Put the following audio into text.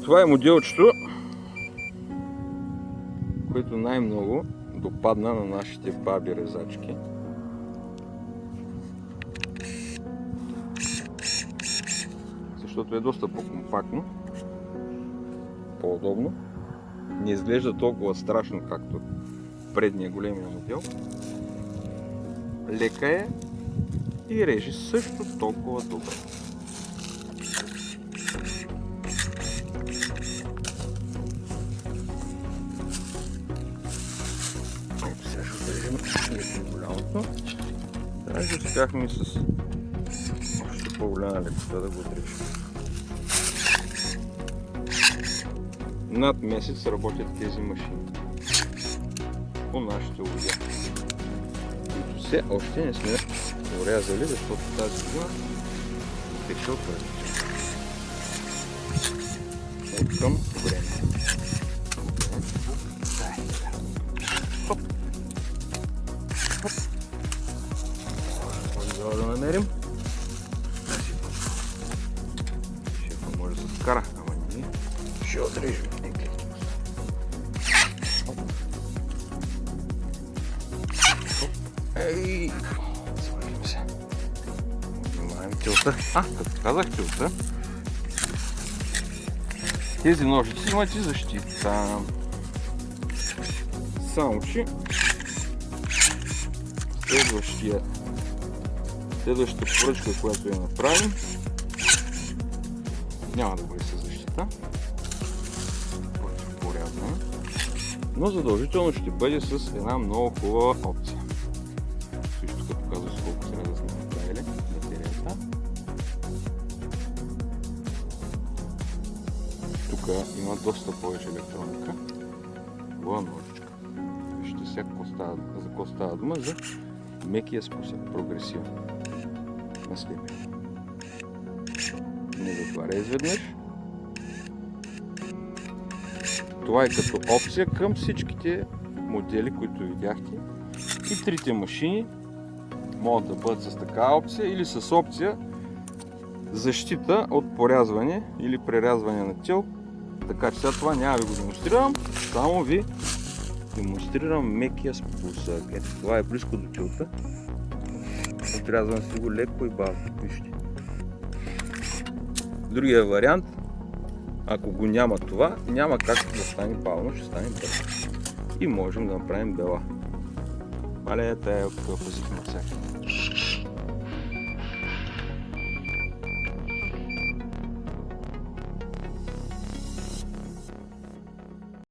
Това е моделчето, което най-много допадна на нашите баби резачки. Защото е доста по-компактно, по-удобно. Не изглежда толкова страшно, както предния големия модел. Лека е и реже също толкова добре. Ето сега ще отрежем голямото. Даже успяхме и с още по-голяма лекота да го отрежем. Над месец работят тези машини по нашите уреди, които все още не сме урязали, защото тази година тече от времето. От към време. Хоп! Хоп! Може да намерим. Шефа може да се скара, ама не. Ще отрежем. Ей! Свалим се. Внимаваме тилта. Като казах тилта, тези ножици имат и защита. Само че следващата поръчка, която я направим, няма да бъде със защита. Порядна. Но задължително ще бъде с една много хубава опция. Също като показва с колко трябва да сме направили батерията. Тук има доста повече електроника. Хубава ножичка. Вижте сега за какво става дума, за мекия спусък, прогресивен на слепене. Не затваря изведнъж. Това е като опция към всичките модели, които видяхте. И трите машини могат да бъдат с такава опция или с опция защита от порязване или прерязване на тел. Така че сега това няма да ви го демонстрирам, само ви демонстрирам мекия спусък. Ето, това е близко до тилта. Отрязвам си го леко и бавно. Вижте. Другия вариант, ако го няма това, няма как да стане бавно, ще стане бързо. И можем да направим бела. Мале, тая пазихме от всяка.